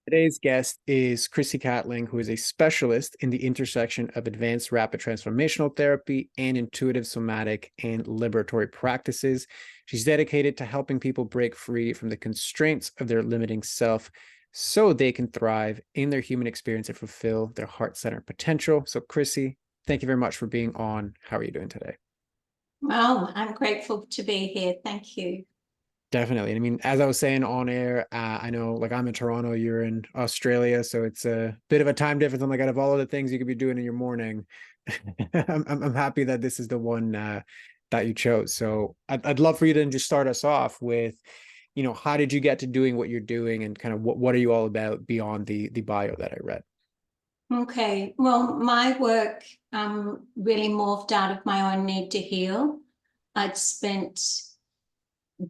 Today's guest is Chrissie Catling, who is a specialist in the intersection of advanced rapid transformational therapy and intuitive somatic and liberatory practices. She's dedicated to helping people break free from the constraints of their limiting self so they can thrive in their human experience and fulfill their heart-centered potential. So, Chrissie, thank you very much for being on. How are you doing today? Well, I'm grateful to be here. Thank you. Definitely. I mean, as I was saying on air, I know like I'm in Toronto, you're in Australia, so it's a bit of a time difference. I'm like, out of all of the things you could be doing in your morning, I'm happy that this is the one that you chose. So I'd love for you to just start us off with, how did you get to doing what you're doing, and kind of what are you all about beyond the bio that I read? Okay. Well, my work really morphed out of my own need to heal. I'd spent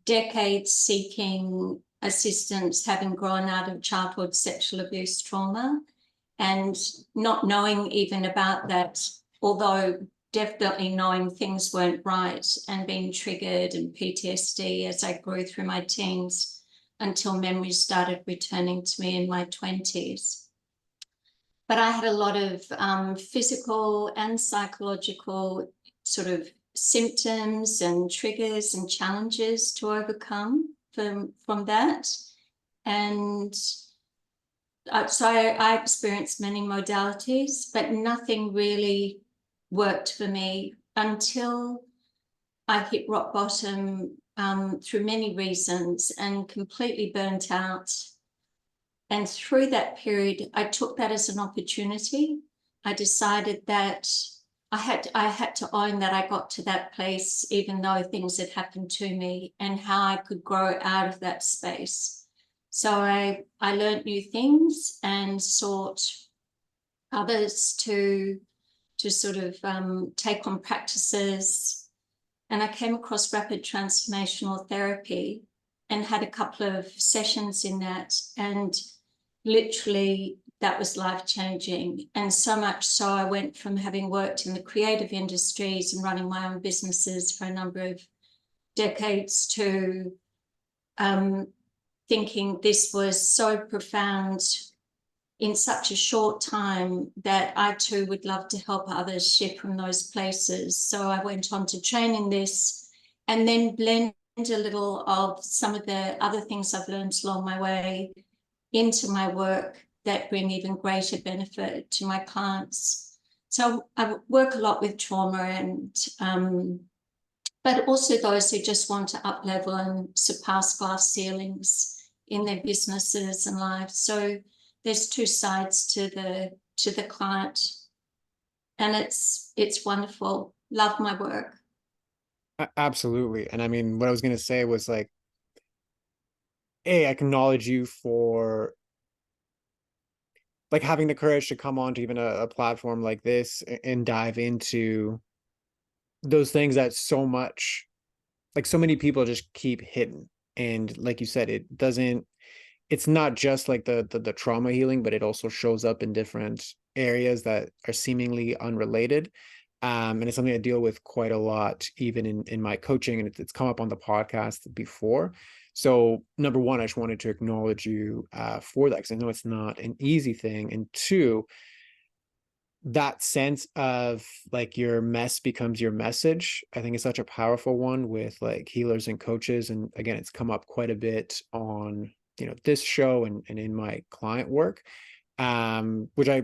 decades seeking assistance, having grown out of childhood sexual abuse trauma, and not knowing even about that, although definitely knowing things weren't right and being triggered and PTSD as I grew through my teens until memories started returning to me in my 20s. But I had a lot of physical and psychological sort of symptoms and triggers and challenges to overcome from that. And so I experienced many modalities, but nothing really worked for me until I hit rock bottom through many reasons and completely burnt out. And through that period, I took that as an opportunity. I decided that I had to own that I got to that place, even though things had happened to me, and how I could grow out of that space. So I learned new things and sought others to sort of take on practices. And I came across rapid transformational therapy and had a couple of sessions in that. And literally, that was life-changing. And so much so, I went from having worked in the creative industries and running my own businesses for a number of decades to thinking this was so profound in such a short time that I too would love to help others shift from those places. So I went on to train in this and then blend a little of some of the other things I've learned along my way into my work that bring even greater benefit to my clients. So I work a lot with trauma and but also those who just want to up level and surpass glass ceilings in their businesses and lives. So there's two sides to the client, and it's wonderful. Love my work. Absolutely. And I mean, what I was going to say was like, I acknowledge you for like having the courage to come onto even a platform like this and dive into those things that so much, like so many people just keep hidden. And like you said, it's not just like the trauma healing, but it also shows up in different areas that are seemingly unrelated. And it's something I deal with quite a lot, even in my coaching, and it's come up on the podcast before. So number one, I just wanted to acknowledge you for that, because I know it's not an easy thing. And two, that sense of like your mess becomes your message, I think is such a powerful one with like healers and coaches. And again, it's come up quite a bit on, this show and in my client work, which I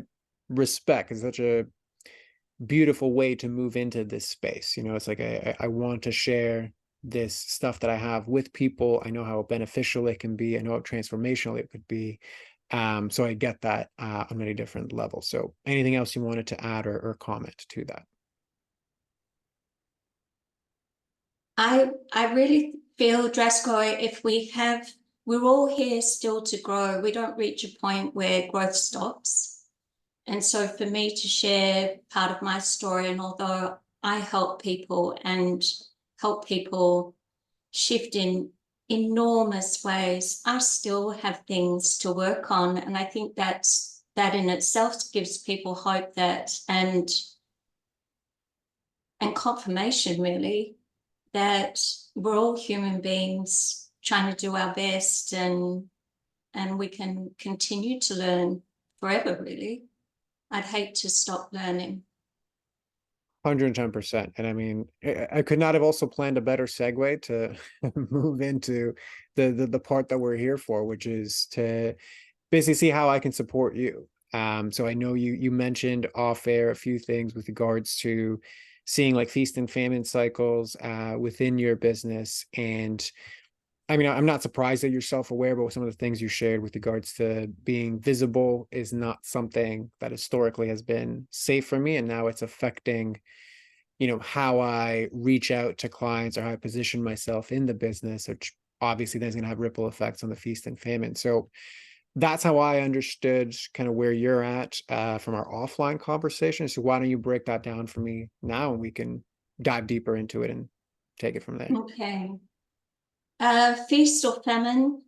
respect. Is such a beautiful way to move into this space. It's like I want to share this stuff that I have with people. I know how beneficial it can be. I know how transformational it could be. So I get that on many different levels. So anything else you wanted to add or comment to that? I really feel, Drasko, if we're all here still to grow. We don't reach a point where growth stops. And so for me to share part of my story, and although I help people and help people shift in enormous ways, I still have things to work on. And I think that in itself gives people hope and confirmation, really, that we're all human beings trying to do our best. And and we can continue to learn forever, really. I'd hate to stop learning. 110%. And I mean, I could not have also planned a better segue to move into the part that we're here for, which is to basically see how I can support you. So I know you mentioned off air a few things with regards to seeing like feast and famine cycles within your business. And I mean, I'm not surprised that you're self-aware, but some of the things you shared with regards to being visible is not something that historically has been safe for me. And now it's affecting, how I reach out to clients or how I position myself in the business, which obviously then is going to have ripple effects on the feast and famine. So that's how I understood kind of where you're at from our offline conversation. So why don't you break that down for me now, and we can dive deeper into it and take it from there. Okay. Feast or famine.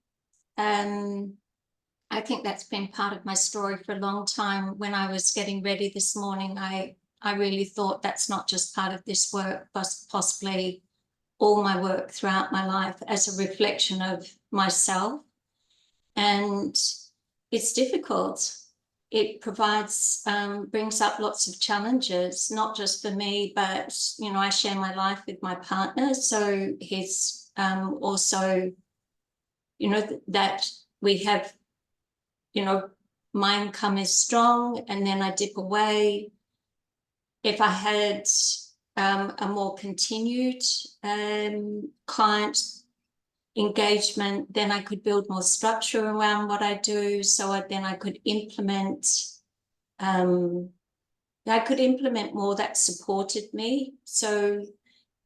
I think that's been part of my story for a long time. When I was getting ready this morning, I really thought that's not just part of this work, but possibly all my work throughout my life as a reflection of myself. And it's difficult. It brings up lots of challenges, not just for me, but, I share my life with my partner. So he's also, that we have, my income is strong and then I dip away. If I had a more continued client engagement, then I could build more structure around what I do. So then I could implement more that supported me. So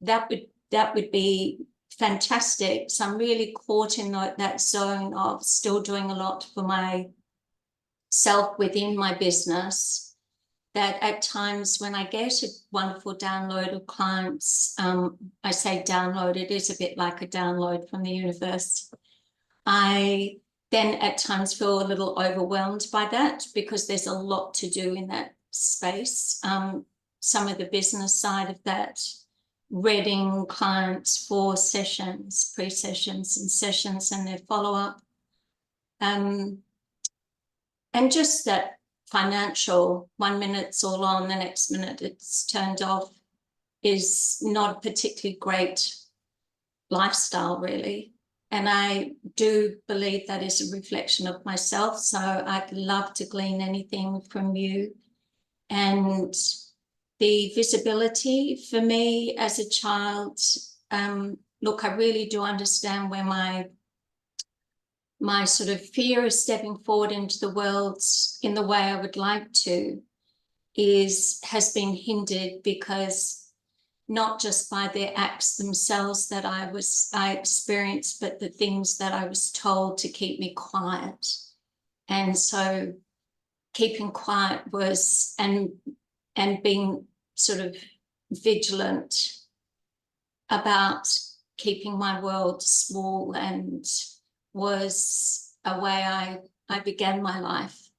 that would be fantastic. So I'm really caught in that zone of still doing a lot for myself within my business, that at times when I get a wonderful download of clients, I say download, it is a bit like a download from the universe. I then at times feel a little overwhelmed by that because there's a lot to do in that space. Some of the business side of that, reading clients for sessions, pre-sessions and sessions and their follow-up. And just that financial, 1 minute it's all on, the next minute it's turned off, is not a particularly great lifestyle, really. And I do believe that is a reflection of myself. So I'd love to glean anything from you. And the visibility for me as a child, look, I really do understand where my sort of fear of stepping forward into the world in the way I would like to has been hindered because not just by the acts themselves that I experienced, but the things that I was told to keep me quiet. And so keeping quiet was, and being sort of vigilant about keeping my world small, and was a way I began my life.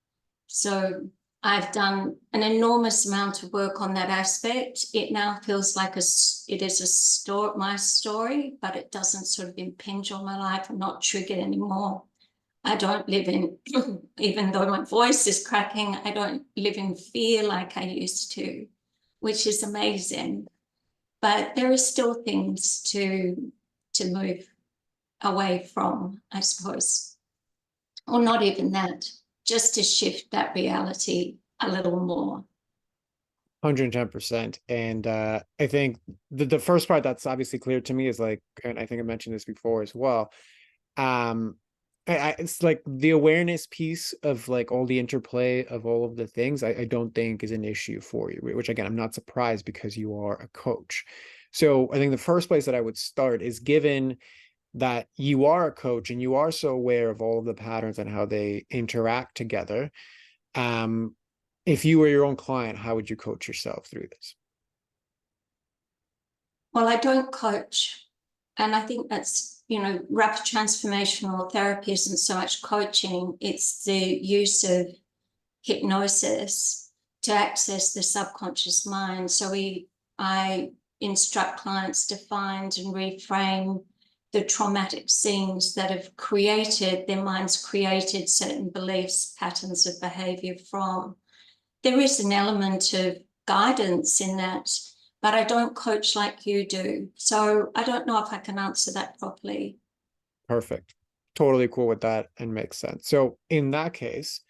So I've done an enormous amount of work on that aspect. It now feels like it is my story, but it doesn't sort of impinge on my life. I'm not triggered anymore. I don't live in, even though my voice is cracking, I don't live in fear like I used to, which is amazing. But there are still things to move away from, I suppose. Or not even that, just to shift that reality a little more. 110%. And I think the first part that's obviously clear to me is like, and I think I mentioned this before as well. It's like the awareness piece of like all the interplay of all of the things, I don't think is an issue for you, which again, I'm not surprised because you are a coach. So I think the first place that I would start is, given that you are a coach and you are so aware of all of the patterns and how they interact together, if you were your own client, how would you coach yourself through this? Well, I don't coach. And I think that's, rapid transformational therapy isn't so much coaching, it's the use of hypnosis to access the subconscious mind. So I instruct clients to find and reframe the traumatic scenes that have created, their minds created certain beliefs, patterns of behavior from. There is an element of guidance in that, but I don't coach like you do. So I don't know if I can answer that properly. Perfect. Totally cool with that and makes sense. So in that case,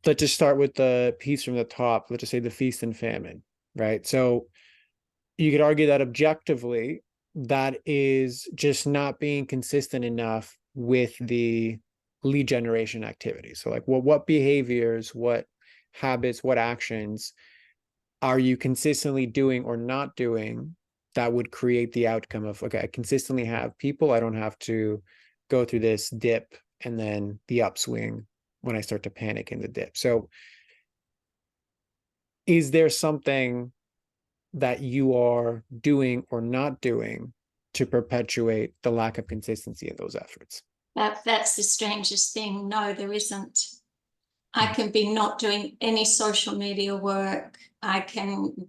let's just start with the piece from the top. Let's just say the feast and famine, right? So you could argue that objectively, that is just not being consistent enough with the lead generation activity. So like what behaviors, what habits, what actions are you consistently doing or not doing that would create the outcome of, okay, I consistently have people, I don't have to go through this dip and then the upswing when I start to panic in the dip. So is there something that you are doing or not doing to perpetuate the lack of consistency in those efforts? That's the strangest thing. No, there isn't. I can be not doing any social media work. I can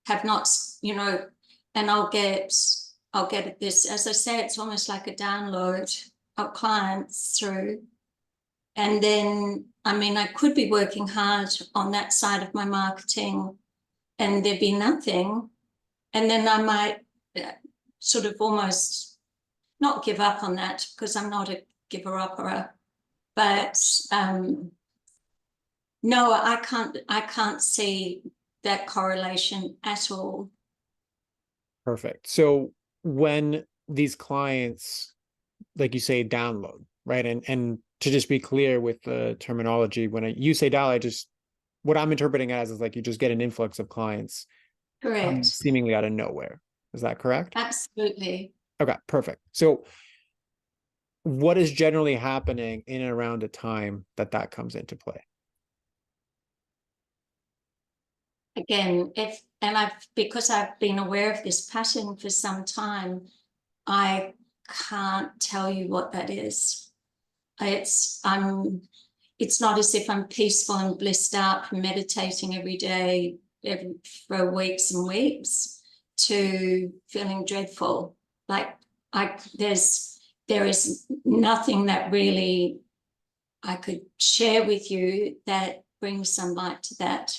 have not, and I'll get this, as I say, it's almost like a download of clients through. And then, I mean, I could be working hard on that side of my marketing and there'd be nothing. And then I might sort of almost not give up on that because I'm not a giver upper, but no, I can't see that correlation at all. Perfect. So when these clients, like you say, download, right? And to just be clear with the terminology, when you say download, I just what I'm interpreting as is like you just get an influx of clients coming Correct. seemingly out of nowhere. Is that correct? Absolutely. Okay, perfect. So what is generally happening in and around a time that that comes into play? Again, because I've been aware of this pattern for some time, I can't tell you what that is. It's not as if I'm peaceful and blissed out from meditating every day for weeks and weeks to feeling dreadful. Like there is nothing that really I could share with you that brings some light to that.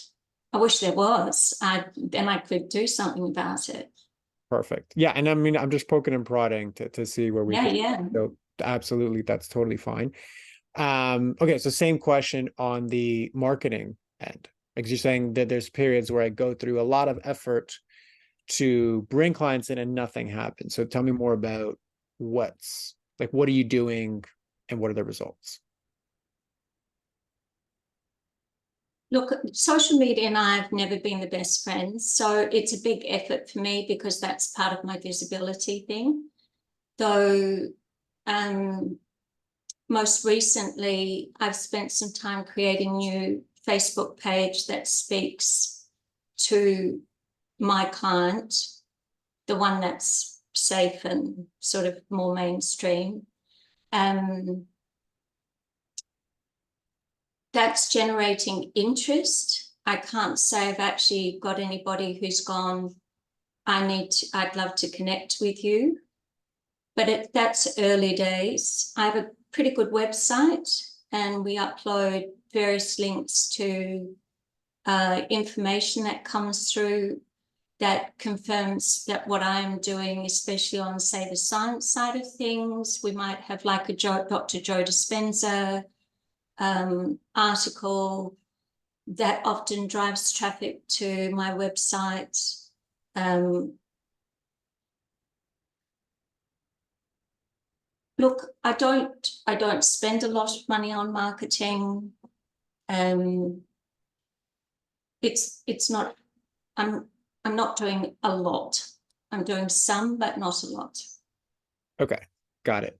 I wish there was. Then I could do something about it. Perfect. Yeah, and I mean, I'm just poking and prodding to see where we Yeah, could. yeah. So absolutely, that's totally fine. Okay, so same question on the marketing end. Like you're saying that there's periods where I go through a lot of effort to bring clients in and nothing happens. So tell me more about what are you doing and what are the results? Look, social media and I have never been the best friends. So it's a big effort for me because that's part of my visibility thing. Though most recently, I've spent some time creating a new Facebook page that speaks to my client, the one that's safe and sort of more mainstream. That's generating interest. I can't say I've actually got anybody who's gone, I'd love to connect with you. But that's early days. I have a pretty good website and we upload various links to information that comes through that confirms that what I'm doing, especially on, say, the science side of things. We might have like a Dr. Joe Dispenza article that often drives traffic to my website. Look, I don't spend a lot of money on marketing. It's not, I'm not doing a lot. I'm doing some, but not a lot. Okay, got it.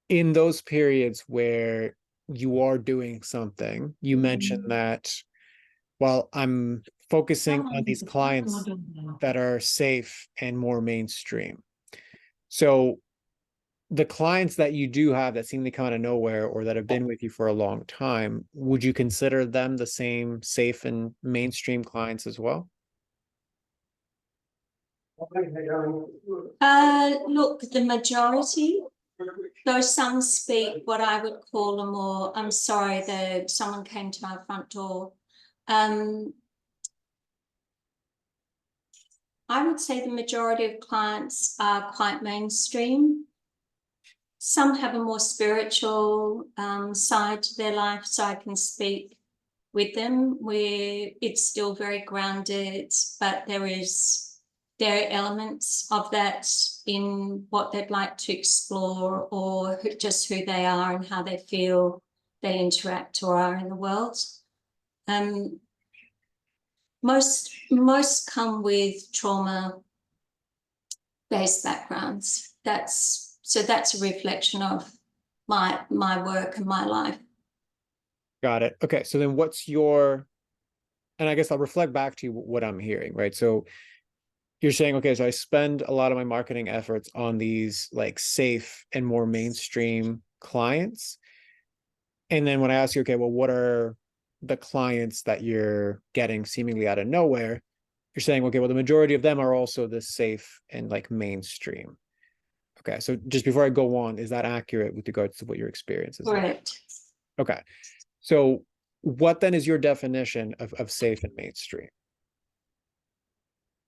In those periods where you are doing something, you mentioned that, well, I'm focusing on these clients that are safe and more mainstream. So the clients that you do have that seem to come out of nowhere or that have been with you for a long time, would you consider them the same safe and mainstream clients as well? Look, the majority, though some speak what I would call a more, I'm sorry that someone came to my front door. I would say the majority of clients are quite mainstream. Some have a more spiritual side to their life, so I can speak with them where it's still very grounded, but there are elements of that in what they'd like to explore, or just who they are and how they feel they interact or are in the world. Most come with trauma-based backgrounds. That's a reflection of my work and my life. Got it. Okay, so then what's your, and I guess I'll reflect back to you what I'm hearing, right? So you're saying, okay, so I spend a lot of my marketing efforts on these like safe and more mainstream clients. And then when I ask you, okay, well, what are the clients that you're getting seemingly out of nowhere? You're saying, okay, well, the majority of them are also the safe and like mainstream. Okay, so just before I go on, is that accurate with regards to what your experience is like? Correct. Okay, so what then is your definition of safe and mainstream?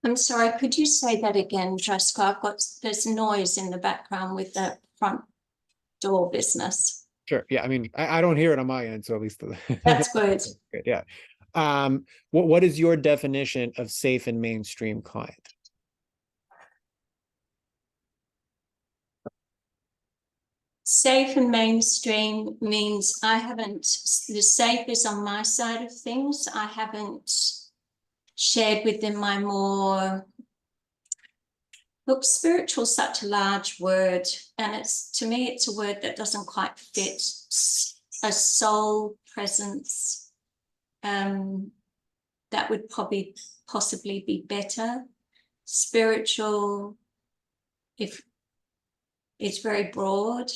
I'm sorry, could you say that again, Jessica? There's noise in the background with the front door business. Sure. Yeah, I mean, I don't hear it on my end, so at least That's good. good. Yeah. What is your definition of safe and mainstream client? Safe and mainstream means I haven't, the safe is on my side of things. I haven't shared with them my more, look, spiritual is such a large word, and to me, it's a word that doesn't quite fit a soul presence. That would possibly be better. Spiritual, if it's very broad.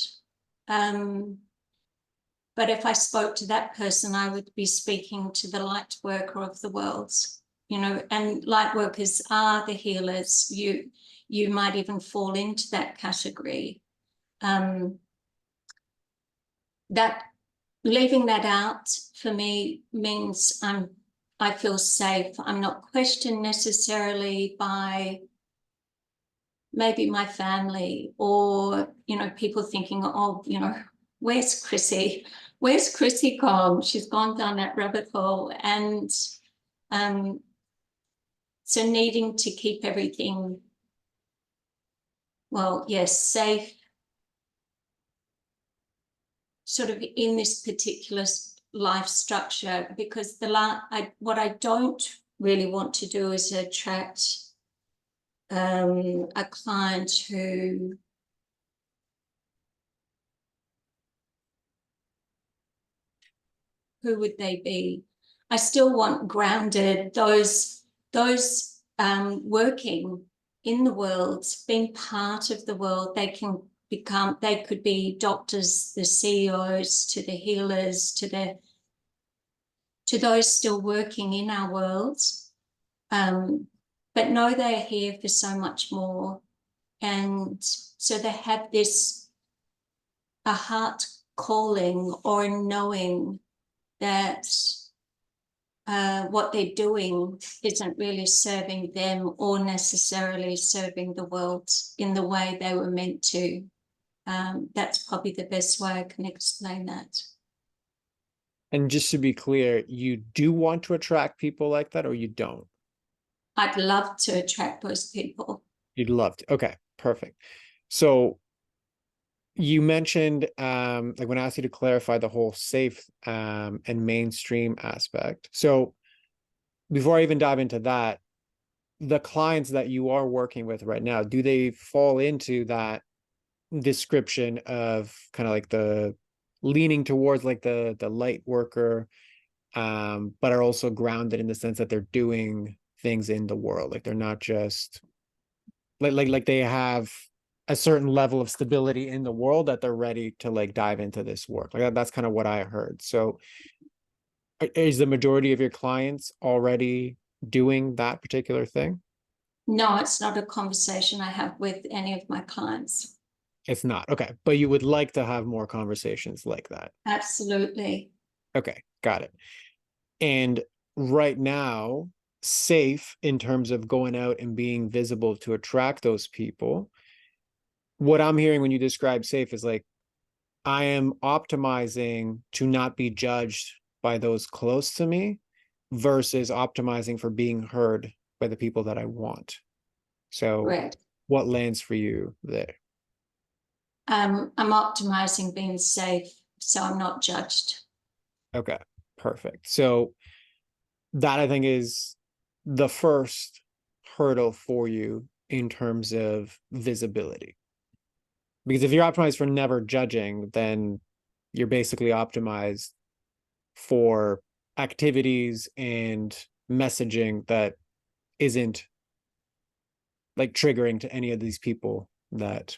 But if I spoke to that person, I would be speaking to the light worker of the world, and light workers are the healers. You might even fall into that category. That leaving that out for me means I feel safe. I'm not questioned necessarily by maybe my family or, people thinking, oh, where's Chrissie? Where's Chrissie gone? She's gone down that rabbit hole. And so needing to keep everything, well, yes, safe, sort of in this particular life structure, because what I don't really want to do is attract a client who would they be? I still want grounded, those working in the world, being part of the world. They could be doctors, the CEOs, to the healers, to those still working in our world. But know they're here for so much more. And so they have a heart calling or a knowing that what they're doing isn't really serving them or necessarily serving the world in the way they were meant to. That's probably the best way I can explain that. And just to be clear, you do want to attract people like that, or you don't? I'd love to attract those people. You'd love to. Okay, perfect. So you mentioned like when I asked you to clarify the whole safe and mainstream aspect. So before I even dive into that, the clients that you are working with right now, do they fall into that description of kind of like the leaning towards like the light worker, but are also grounded in the sense that they're doing things in the world, like they're not just like they have a certain level of stability in the world that they're ready to like dive into this work, like that's kind of what I heard. So is the majority of your clients already doing that particular thing? No, it's not a conversation I have with any of my clients. It's not. Okay. But you would like to have more conversations like that. Absolutely. Okay. Got it. And right now, safe in terms of going out and being visible to attract those people. What I'm hearing when you describe safe is like, I am optimizing to not be judged by those close to me versus optimizing for being heard by the people that I want. So, Correct. what lands for you there? I'm optimizing being safe, so I'm not judged. Okay, perfect. So, that I think is the first hurdle for you in terms of visibility. Because if you're optimized for never judging, then you're basically optimized for activities and messaging that isn't like triggering to any of these people that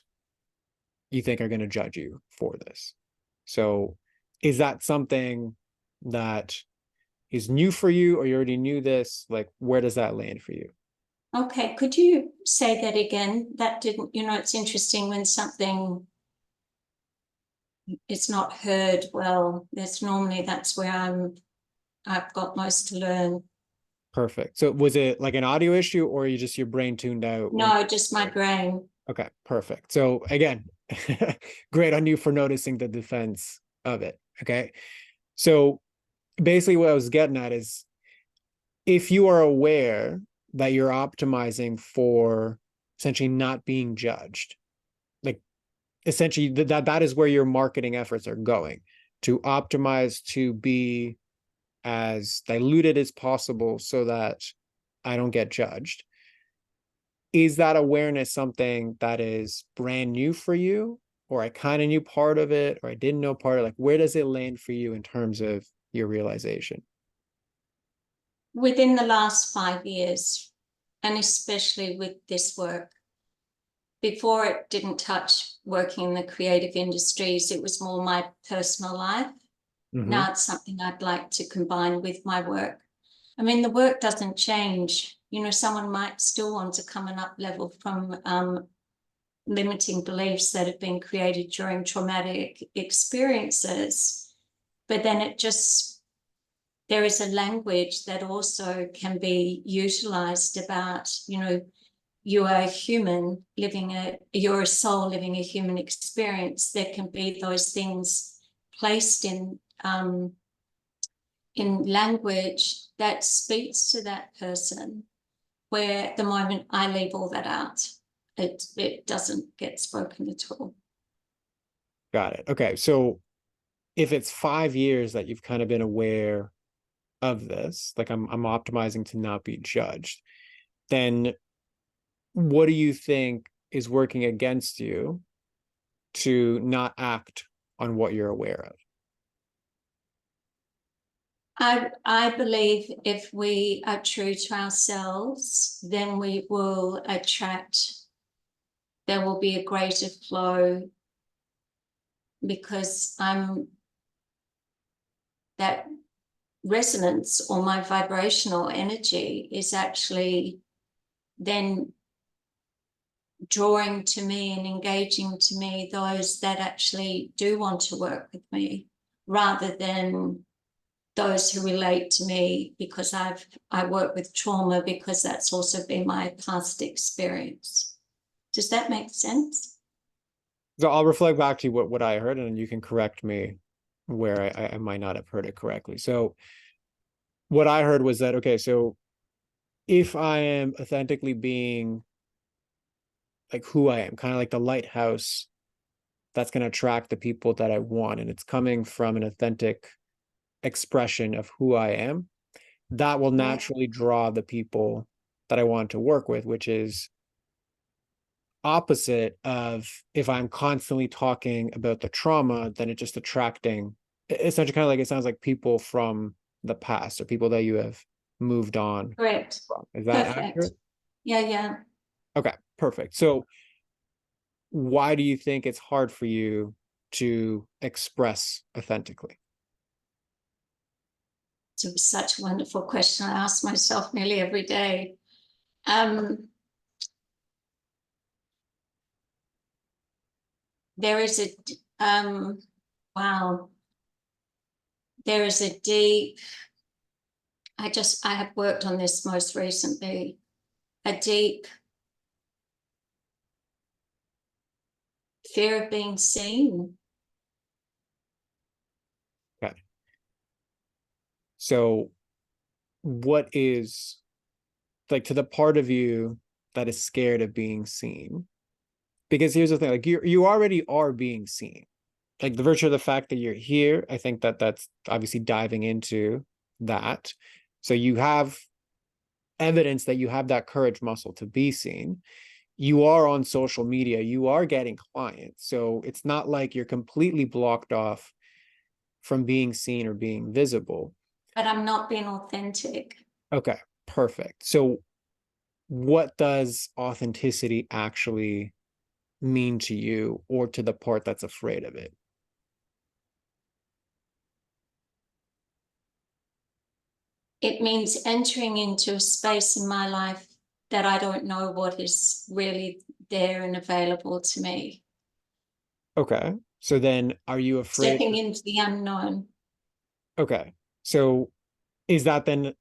you think are going to judge you for this. So, is that something that is new for you, or you already knew this? Like, where does that land for you? Okay, could you say that again? That didn't, it's interesting when something is not heard well. That's where I've got most to learn. Perfect. So, was it like an audio issue, or you just your brain tuned out when? No, just my brain. Okay, perfect. So again, great on you for noticing the defense of it. Okay. So basically, what I was getting at is if you are aware that you're optimizing for essentially not being judged, like essentially that is where your marketing efforts are going, to optimize to be as diluted as possible so that I don't get judged. Is that awareness something that is brand new for you, or I kind of knew part of it, or I didn't know part of it? Like, where does it land for you in terms of your realization? Within the last 5 years, and especially with this work. Before, it didn't touch working in the creative industries. It was more my personal life. Mm-hmm. Now it's something I'd like to combine with my work. I mean, the work doesn't change. Someone might still want to come and up level from limiting beliefs that have been created during traumatic experiences. But then there is a language that also can be utilized about, you are a human you're a soul living a human experience. There can be those things placed in language that speaks to that person, where the moment I leave all that out, it doesn't get spoken at all. Got it. Okay. So if it's 5 years that you've kind of been aware of this, like I'm optimizing to not be judged, then what do you think is working against you to not act on what you're aware of? I believe if we are true to ourselves, then there will be a greater flow, because that resonance, or my vibrational energy, is actually then drawing to me and engaging to me those that actually do want to work with me, rather than those who relate to me because I work with trauma, because that's also been my past experience. Does that make sense? So I'll reflect back to what I heard, and you can correct me where I might not have heard it correctly. So what I heard was that, okay, so if I am authentically being like who I am, kind of like the lighthouse that's going to attract the people that I want, and it's coming from an authentic expression of who I am, that will Right. naturally draw the people that I want to work with, which is opposite of if I'm constantly talking about the trauma, then it's just attracting essentially kind of like it sounds like people from the past or people that you have moved on Correct. from. Is that Perfect. accurate? Yeah, yeah. Okay, perfect. So why do you think it's hard for you to express authentically? It was such a wonderful question. I ask myself nearly every day. Um, there is wow, there is a deep, I have worked on this most recently, a deep fear of being seen. Okay. So what is, like, to the part of you that is scared of being seen? Because here's the thing, like, you already are being seen. Like, the virtue of the fact that you're here, I think that that's obviously diving into that. So you have evidence that you have that courage muscle to be seen. You are on social media, you are getting clients. So it's not like you're completely blocked off from being seen or being visible. But I'm not being authentic. Okay, perfect. So what does authenticity actually mean to you, or to the part that's afraid of it? It means entering into a space in my life that I don't know what is really there and available to me. Okay. So then are you afraid? Stepping into the unknown. Okay. So is that then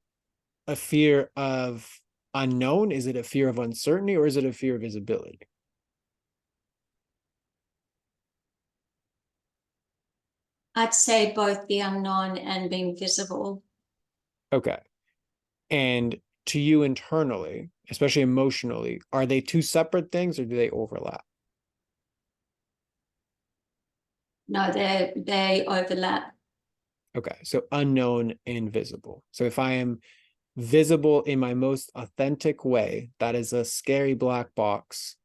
a fear of unknown? Is it a fear of uncertainty, or is it a fear of visibility? I'd say both the unknown and being visible. Okay. And to you internally, especially emotionally, are they two separate things or do they overlap? No, they overlap. Okay. So unknown and visible. So if I am visible in my most authentic way, that is a scary black box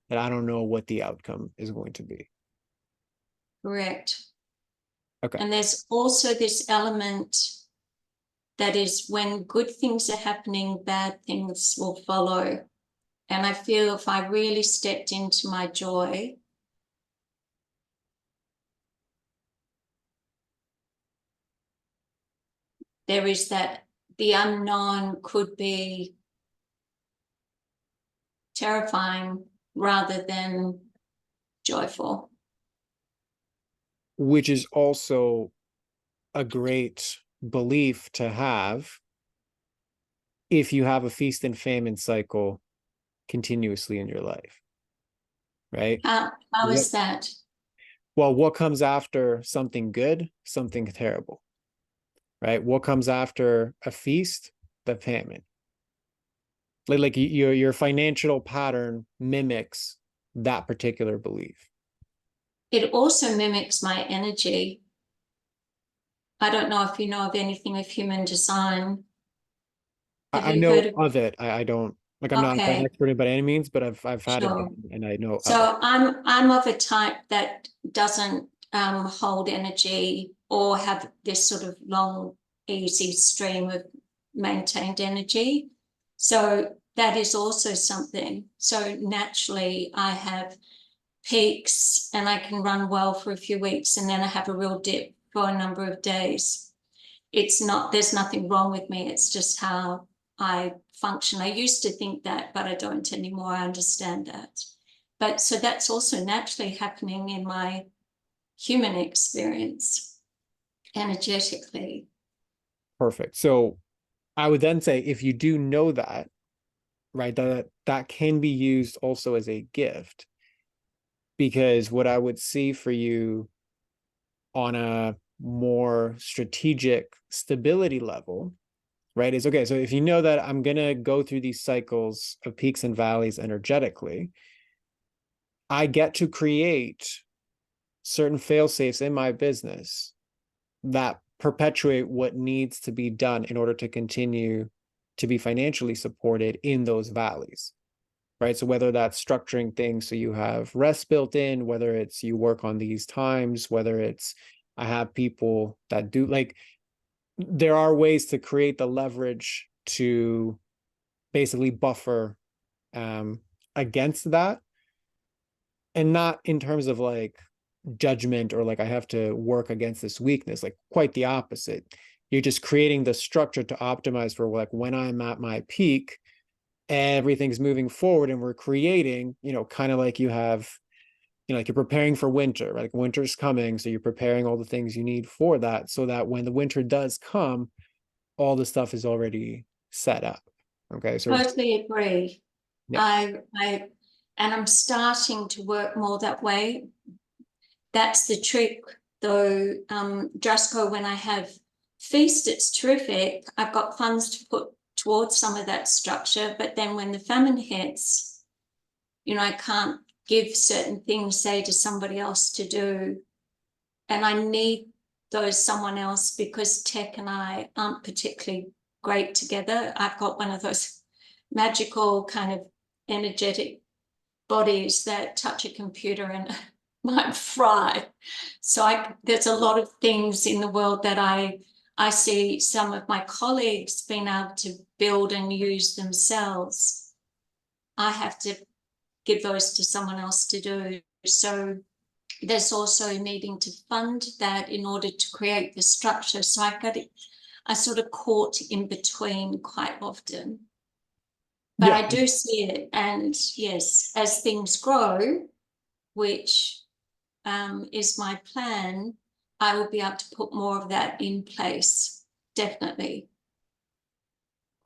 that I don't know what the outcome is going to be. Correct. Okay. And there's also this element that is when good things are happening, bad things will follow. And I feel if I really stepped into my joy, there is that the unknown could be terrifying rather than joyful. Which is also a great belief to have if you have a feast and famine cycle continuously in your life, right? How is that? Well, what comes after something good? Something terrible, right? What comes after a feast? The famine. Like your financial pattern mimics that particular belief. It also mimics my energy. I don't know if you know of anything of human design. Have I you heard know of? of it. I don't, like, I'm not an Okay, expert in by any means, but I've had it sure. done and I know of it. So I'm of a type that doesn't hold energy or have this sort of long, easy stream of maintained energy. So that is also something. So naturally, I have peaks and I can run well for a few weeks, and then I have a real dip for a number of days. It's not, there's nothing wrong with me. It's just how I function. I used to think that, but I don't anymore. I understand that. But so that's also naturally happening in my human experience energetically. Perfect. So I would then say, if you do know that, right, that can be used also as a gift, because what I would see for you on a more strategic stability level, right, is, okay, so if you know that I'm going to go through these cycles of peaks and valleys energetically, I get to create certain fail safes in my business that perpetuate what needs to be done in order to continue to be financially supported in those valleys, right? So whether that's structuring things so you have rest built in, whether it's you work on these times, whether it's I have people that do, like, there are ways to create the leverage to basically buffer against that, and not in terms of like judgment or like I have to work against this weakness, like quite the opposite. You're just creating the structure to optimize for, like, when I'm at my peak, everything's moving forward and we're creating, kind of like you have like you're preparing for winter, right? Like winter's coming, so you're preparing all the things you need for that, so that when the winter does come, all the stuff is already set up. Okay, so Totally agree. yeah, I and I'm starting to work more that way. That's the trick, though. Just go when I have feast, it's terrific. I've got funds to put towards some of that structure, but then when the famine hits, I can't give certain things, say, to somebody else to do. And I need those someone else because tech and I aren't particularly great together. I've got one of those magical kind of energetic bodies that touch a computer and might fry. So there's a lot of things in the world that I see some of my colleagues being able to build and use themselves. I have to give those to someone else to do. So there's also needing to fund that in order to create the structure. So I sort of caught in between quite often. But yeah, I do see it. And yes, as things grow, which is my plan, I will be able to put more of that in place. Definitely.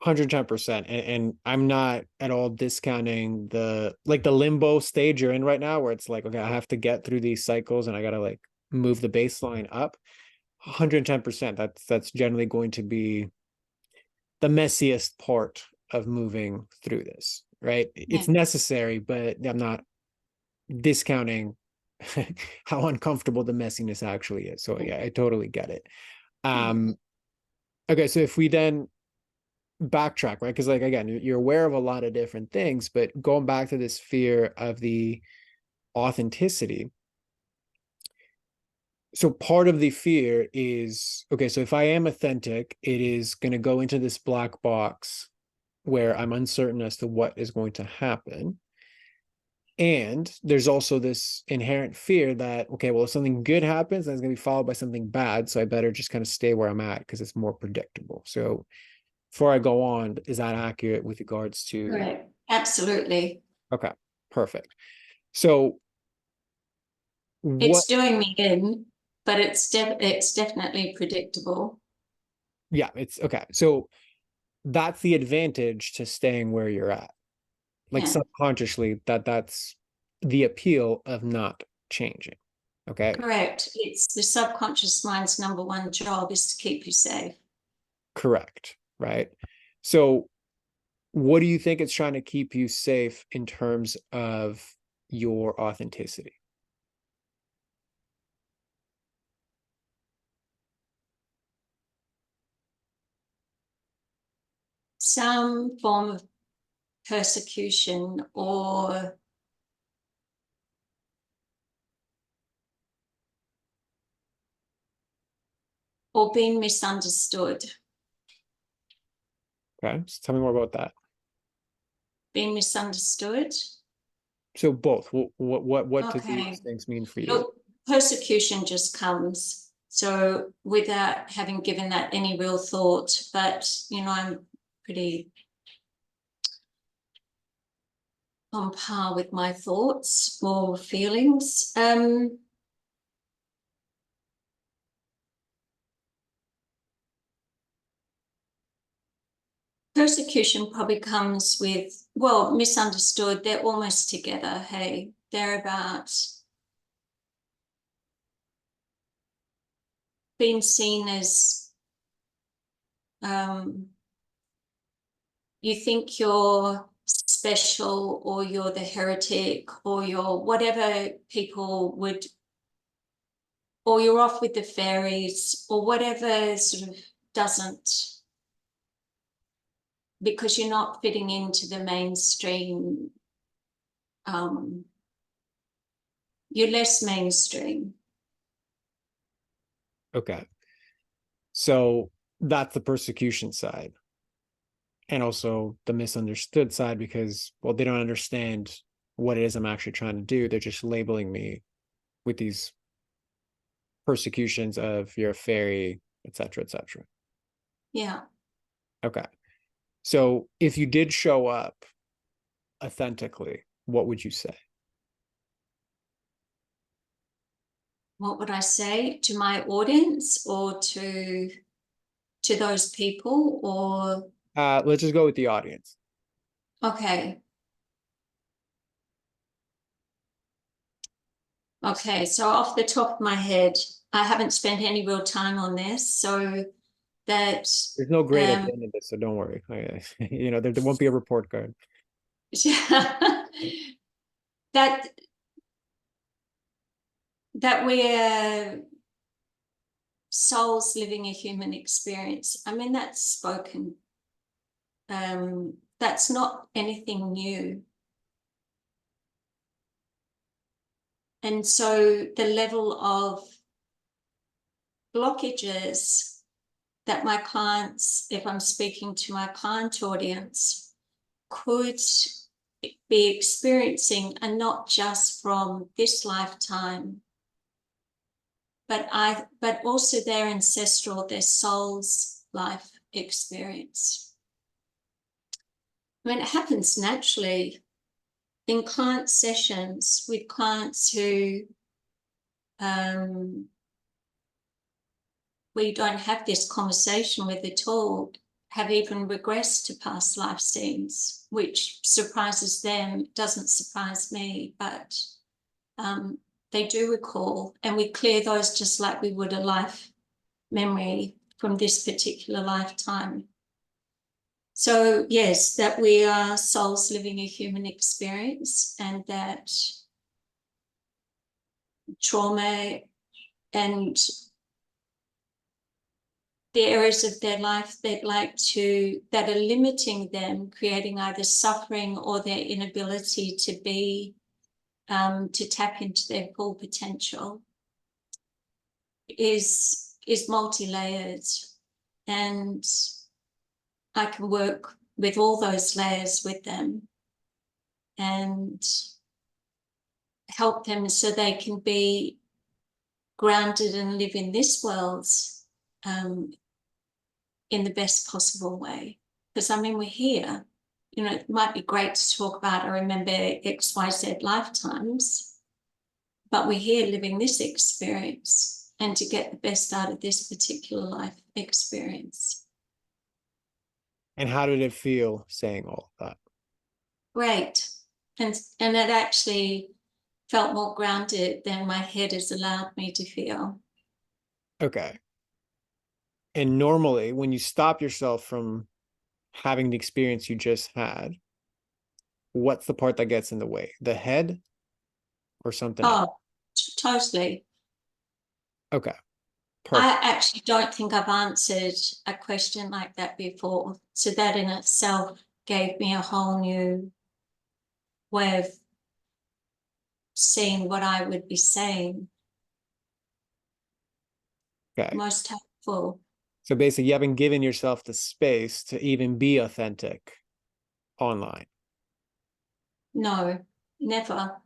110%. And I'm not at all discounting the limbo stage you're in right now, where it's like, okay, I have to get through these cycles and I gotta like move the baseline up. 110%. That's generally going to be the messiest part of moving through this, right? Yeah. It's necessary, but I'm not discounting how uncomfortable the messiness actually is. So yeah, I totally get it. Yeah. Um, okay, so if we then backtrack, right? Because like again, you're aware of a lot of different things, but going back to this fear of the authenticity. So part of the fear is, okay, so if I am authentic, it is going to go into this black box where I'm uncertain as to what is going to happen. And there's also this inherent fear that, okay, well, if something good happens, then it's going to be followed by something bad. So I better just kind of stay where I'm at because it's more predictable. So before I go on, is that accurate with regards to? Correct. Absolutely. Okay, perfect. So what, It's doing me in, but it's definitely predictable. yeah, it's okay. So that's the advantage to staying where you're at. Like Yeah. subconsciously, that's the appeal of not changing. Okay, Correct. It's the subconscious mind's number one job is to keep you safe. correct, right? So what do you think it's trying to keep you safe in terms of your authenticity? Some form of persecution or being misunderstood. Okay, so tell me more about that. Being misunderstood. So both. What do these Okay. things mean for you? Look, persecution just comes. So without having given that any real thought, but I'm pretty on par with my thoughts or feelings. Persecution probably comes with, well, misunderstood. They're almost together. Hey, they're about being seen as you think you're special or you're the heretic or you're whatever people would, or you're off with the fairies or whatever sort of doesn't, because you're not fitting into the mainstream. um, you're less mainstream. Okay. So that's the persecution side. And also the misunderstood side because, well, they don't understand what it is I'm actually trying to do. They're just labeling me with these persecutions of you're a fairy, etc., etc. Yeah. Okay. So if you did show up authentically, what would you say? what would I say, to my audience or to those people, or Let's just go with the audience. okay. Okay, so off the top of my head, I haven't spent any real time on this, so that There's no grade at um the end of this, so don't worry. There won't be a report card. that that we're souls living a human experience. I mean, that's spoken. That's not anything new. And so the level of blockages that my clients, if I'm speaking to my client audience, could be experiencing, and not just from this lifetime, but also their ancestral, their soul's life experience. I mean, it happens naturally in client sessions with clients who we don't have this conversation with at all, have even regressed to past life scenes, which surprises them, doesn't surprise me, but they do recall, and we clear those just like we would a life memory from this particular lifetime. So yes, that we are souls living a human experience, and that trauma and the areas of their life they'd like to, that are limiting them, creating either suffering or their inability to be, to tap into their full potential, is multi-layered. And I can work with all those layers with them and help them so they can be grounded and live in this world in the best possible way. Because I mean, we're here. It might be great to talk about, I remember XYZ lifetimes, but we're here living this experience and to get the best out of this particular life experience. And how did it feel saying all of that? Great. And it actually felt more grounded than my head has allowed me to feel. Okay. And normally, when you stop yourself from having the experience you just had, what's the part that gets in the way? The head or something else? Oh, totally. Okay. I Perfect. actually don't think I've answered a question like that before. So that in itself gave me a whole new way of seeing what I would be saying. Okay. Most helpful. So basically, you haven't given yourself the space to even be authentic online. No, never.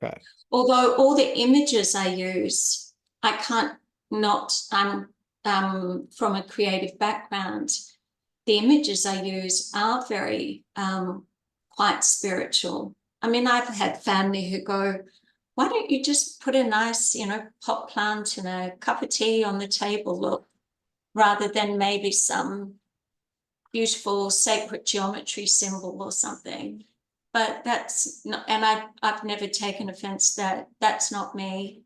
Okay. Although all the images I use, I can't not, I'm from a creative background. The images I use are very quite spiritual. I mean, I've had family who go, why don't you just put a nice, pot plant and a cup of tea on the table, look, rather than maybe some beautiful sacred geometry symbol or something. But that's not, and I've never taken offense that that's not me.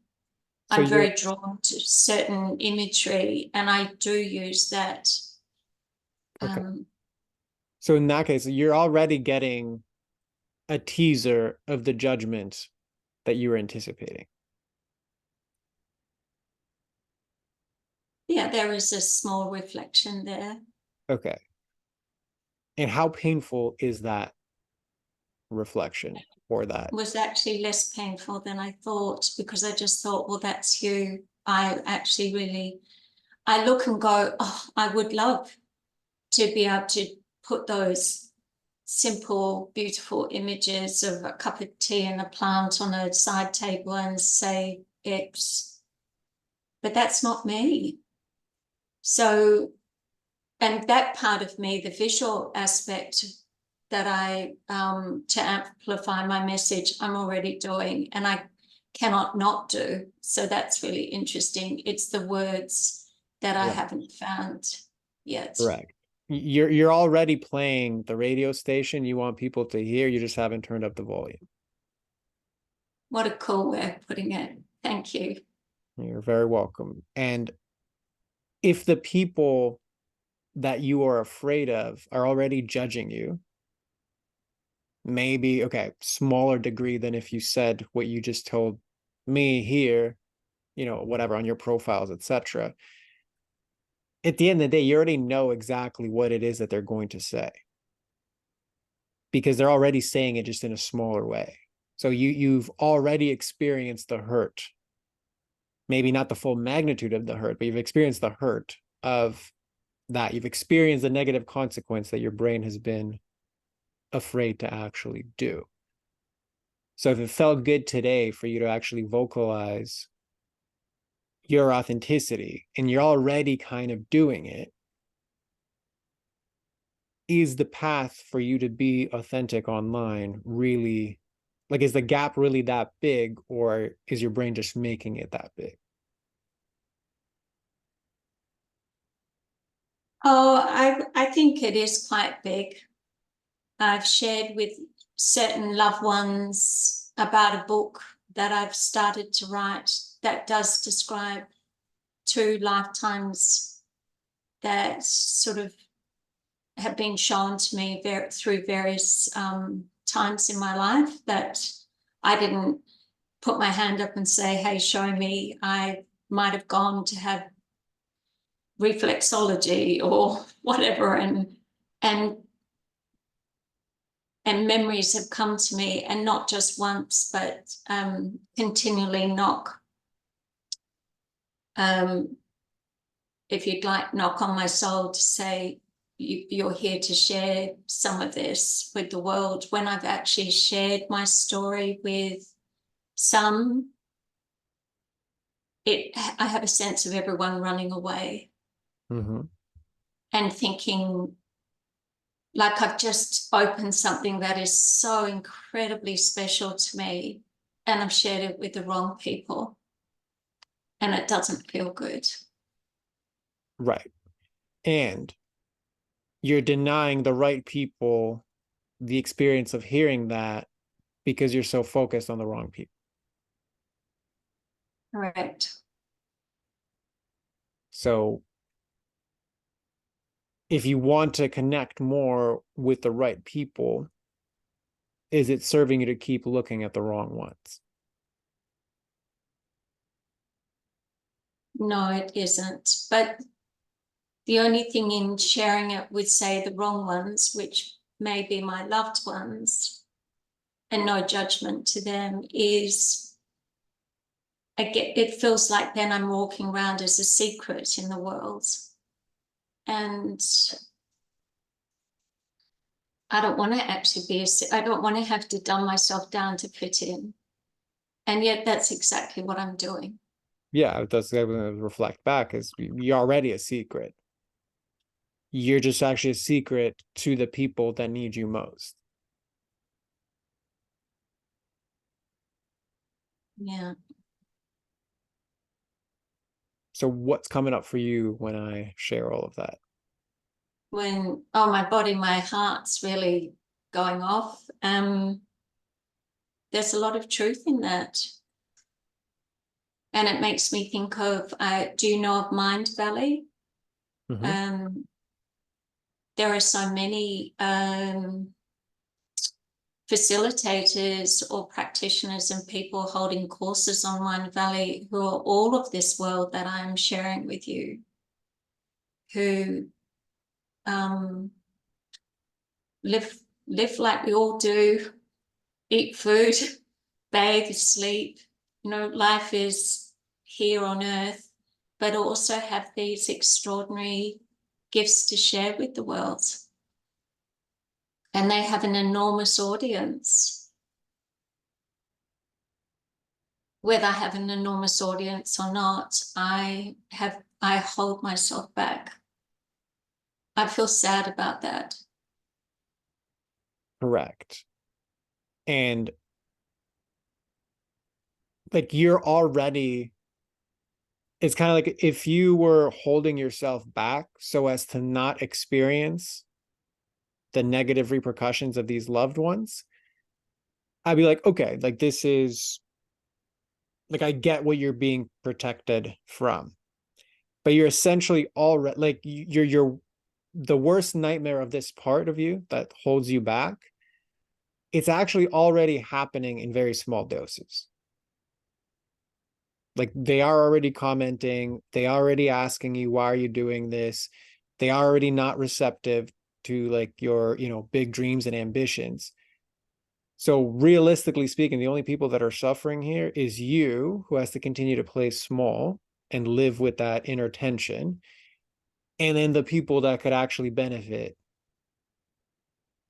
So I'm you're very drawn to certain imagery, and I do use that. okay. Um, So in that case, you're already getting a teaser of the judgment that you were anticipating. yeah, there is a small reflection there. Okay. And how painful is that reflection or that? It was actually less painful than I thought, because I just thought, well, that's you. I actually really, I look and go, oh, I would love to be able to put those simple, beautiful images of a cup of tea and a plant on a side table and say X, but that's not me. So, and that part of me, the visual aspect that I, to amplify my message, I'm already doing. And I cannot not do. So that's really interesting. It's the words that I Right. haven't found yet. Correct. You're already playing the radio station you want people to hear, you just haven't turned up the volume. What a cool way of putting it. Thank you. You're very welcome. And if the people that you are afraid of are already judging you, maybe, okay, smaller degree than if you said what you just told me here, whatever on your profiles, etc. At the end of the day, you already know exactly what it is that they're going to say because they're already saying it just in a smaller way. So you've already experienced the hurt. Maybe not the full magnitude of the hurt, but you've experienced the hurt of that. You've experienced the negative consequence that your brain has been afraid to actually do. So if it felt good today for you to actually vocalize your authenticity and you're already kind of doing it, is the path for you to be authentic online really, like, is the gap really that big, or is your brain just making it that big? Oh, I think it is quite big. I've shared with certain loved ones about a book that I've started to write that does describe two lifetimes that sort of have been shown to me through various times in my life that I didn't put my hand up and say, hey, show me. I might have gone to have reflexology or whatever, and memories have come to me, and not just once, but continually knock, if you'd like, knock on my soul to say, you're here to share some of this with the world. When I've actually shared my story with some, I have a sense of everyone running away Mm-hmm. and thinking, like, I've just opened something that is so incredibly special to me, and I've shared it with the wrong people, and it doesn't feel good. Right. And you're denying the right people the experience of hearing that because you're so focused on the wrong people. Correct. So if you want to connect more with the right people, is it serving you to keep looking at the wrong ones? No, it isn't. But the only thing in sharing it with, say, the wrong ones, which may be my loved ones, and no judgment to them, is it feels like then I'm walking around as a secret in the world. And I don't want to actually be I don't want to have to dumb myself down to fit in. And yet that's exactly what I'm doing. Yeah, that's going to reflect back is you're already a secret. You're just actually a secret to the people that need you most. Yeah. So what's coming up for you when I share all of that? When, oh, my body, my heart's really going off. There's a lot of truth in that. And it makes me think of, do you know of Mind Valley? Mm-hmm. There are so many facilitators or practitioners and people holding courses on Mind Valley who are all of this world that I'm sharing with you, who live like we all do, eat food, bathe, sleep. Life is here on earth, but also have these extraordinary gifts to share with the world. And they have an enormous audience. Whether I have an enormous audience or not, I hold myself back. I feel sad about that. Correct. And like you're already, it's kind of like if you were holding yourself back so as to not experience the negative repercussions of these loved ones, I'd be like, okay, like this is like, I get what you're being protected from, but you're essentially already like you're the worst nightmare of this part of you that holds you back. It's actually already happening in very small doses. Like they are already commenting, they already asking you, why are you doing this? They are already not receptive to like your, big dreams and ambitions. So realistically speaking, the only people that are suffering here is you, who has to continue to play small and live with that inner tension, and then the people that could actually benefit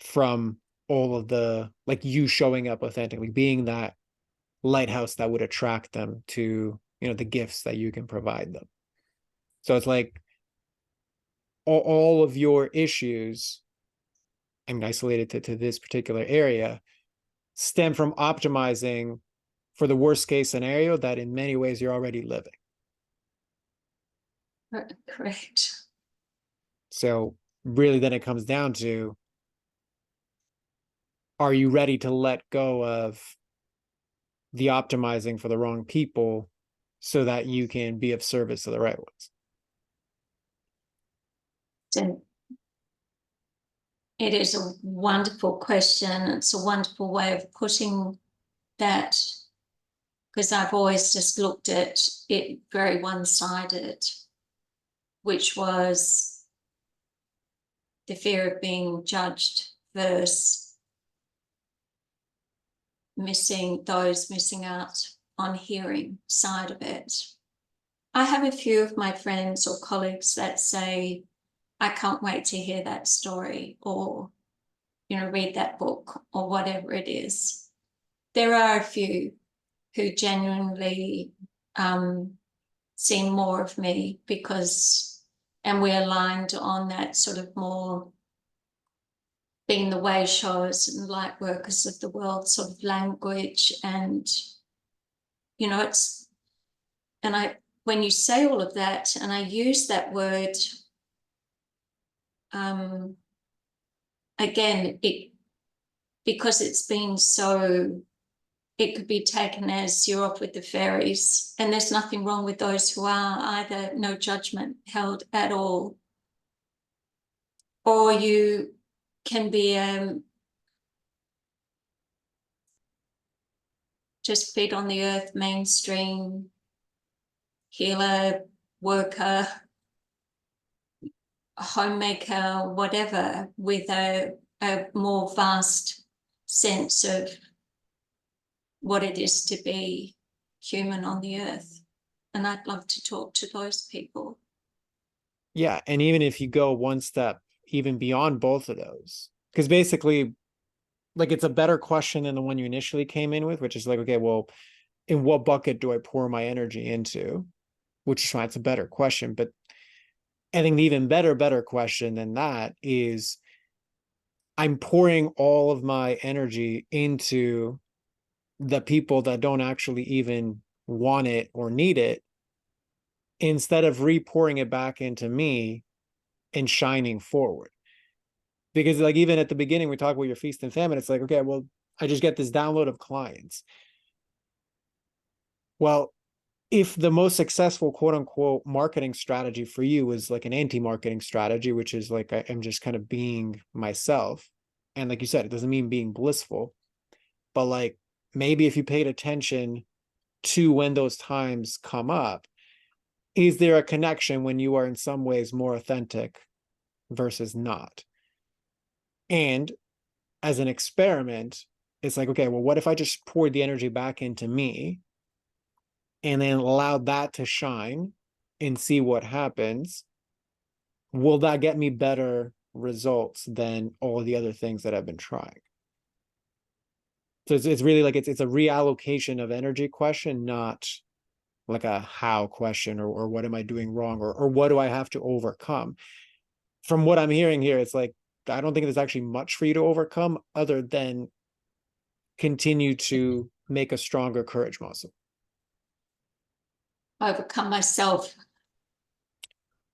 from all of the, like, you showing up authentically, being that lighthouse that would attract them to, the gifts that you can provide them. So it's like all of your issues, I mean, isolated to this particular area, stem from optimizing for the worst case scenario that in many ways you're already living. Correct. So really then it comes down to, are you ready to let go of the optimizing for the wrong people so that you can be of service to the right ones? So it is a wonderful question. It's a wonderful way of putting that, because I've always just looked at it very one-sided, which was the fear of being judged versus missing out on hearing side of it. I have a few of my friends or colleagues that say, I can't wait to hear that story, or, read that book, or whatever it is. There are a few who genuinely see more of me and we're aligned on that sort of more being the way showers and light workers of the world sort of language. And, when you say all of that, and I use that word, again, because it's been so, it could be taken as you're off with the fairies, and there's nothing wrong with those who are either, no judgment held at all. Or you can be just feet on the earth, mainstream healer, worker, homemaker, whatever, with a more vast sense of what it is to be human on the earth. And I'd love to talk to those people. Yeah. And even if you go one step even beyond both of those, because basically, like, it's a better question than the one you initially came in with, which is like, okay, well, in what bucket do I pour my energy into? Which is fine, it's a better question. But I think the even better question than that is, I'm pouring all of my energy into the people that don't actually even want it or need it, instead of re-pouring it back into me and shining forward. Because like even at the beginning, we talk about your feast and famine. It's like, okay, well, I just get this download of clients. Well, if the most successful quote unquote marketing strategy for you is like an anti-marketing strategy, which is like, I'm just kind of being myself. And like you said, it doesn't mean being blissful, but like maybe if you paid attention to when those times come up, is there a connection when you are in some ways more authentic versus not? And as an experiment, it's like, okay, well, what if I just poured the energy back into me and then allowed that to shine and see what happens? Will that get me better results than all the other things that I've been trying? So it's really like it's a reallocation of energy question, not like a how question, or what am I doing wrong, or what do I have to overcome? From what I'm hearing here, it's like, I don't think there's actually much for you to overcome other than continue to make a stronger courage muscle. overcome myself.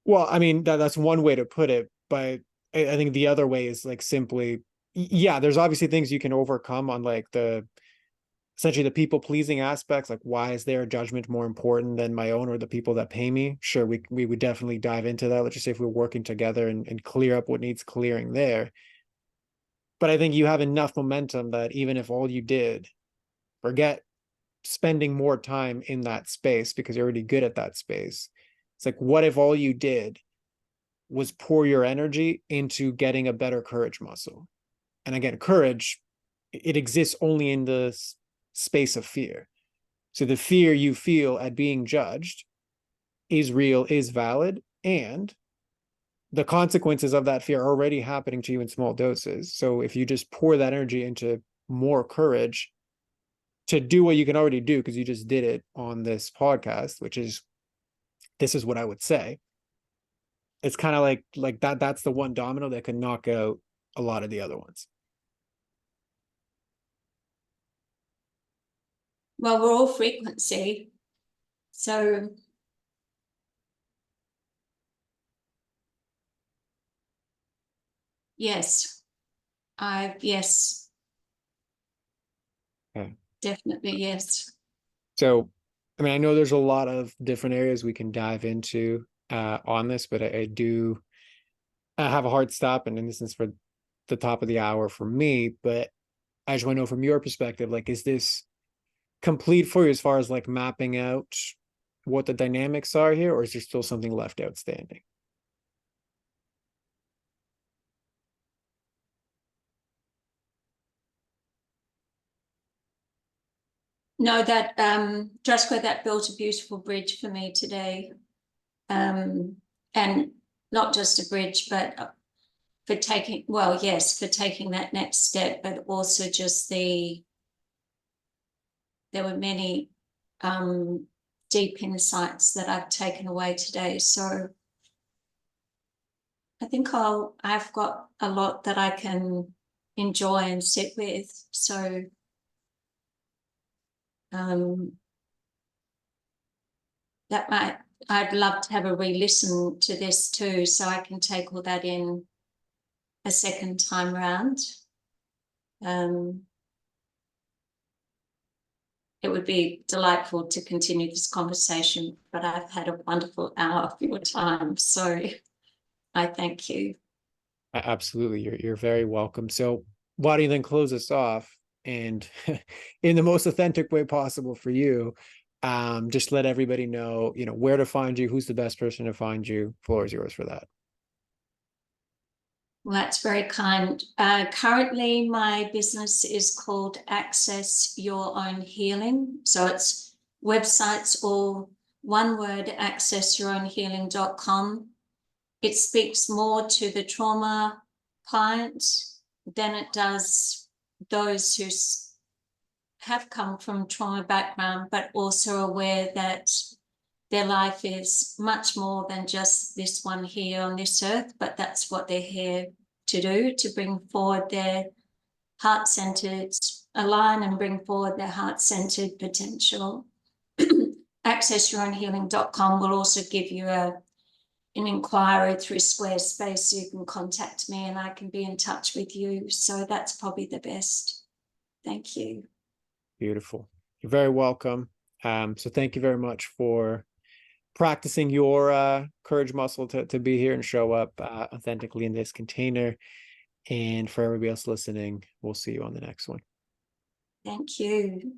Well, I mean, that's one way to put it, but I think the other way is like simply, yeah, there's obviously things you can overcome on like the essentially the people pleasing aspects, like why is their judgment more important than my own or the people that pay me? Sure, we would definitely dive into that. Let's just say if we're working together and clear up what needs clearing there. But I think you have enough momentum that even if all you did, forget spending more time in that space because you're already good at that space. It's like, what if all you did was pour your energy into getting a better courage muscle? And again, courage, it exists only in the space of fear. So the fear you feel at being judged is real, is valid, and the consequences of that fear are already happening to you in small doses. So if you just pour that energy into more courage to do what you can already do, because you just did it on this podcast, which is, this is what I would say. It's kind of like that's the one domino that can knock out a lot of the other ones. Well, we're all frequency. So yes, yes, Okay. definitely yes. So, I mean, I know there's a lot of different areas we can dive into on this, but I do have a hard stop, and this is for the top of the hour for me. But I just want to know from your perspective, like, is this complete for you as far as like mapping out what the dynamics are here, or is there still something left outstanding? No, that Joshua, that built a beautiful bridge for me today. And not just a bridge, but for taking, well, yes, for taking that next step, but also just there were many deep insights that I've taken away today. So I think I've got a lot that I can enjoy and sit with. So that I'd love to have a re-listen to this too, so I can take all that in a second time round. It would be delightful to continue this conversation, but I've had a wonderful hour of your time, so I thank you. Absolutely, you're very welcome. So why don't you then close us off and in the most authentic way possible for you, just let everybody know, where to find you, who's the best person to find you. Floor is yours for that. Well, that's very kind. Currently, my business is called Access Your Own Healing. So it's websites all one word, accessyourownhealing.com. It speaks more to the trauma client than it does those who have come from trauma background, but also aware that their life is much more than just this one here on this earth, but that's what they're here to do, to bring forward their heart-centered, align and bring forward their heart-centered potential. AccessYourOwnHealing.com will also give you an inquiry through Squarespace, so you can contact me and I can be in touch with you. So that's probably the best. Thank you. Beautiful. You're very welcome. So thank you very much for practicing your courage muscle to be here and show up authentically in this container. And for everybody else listening, we'll see you on the next one. Thank you.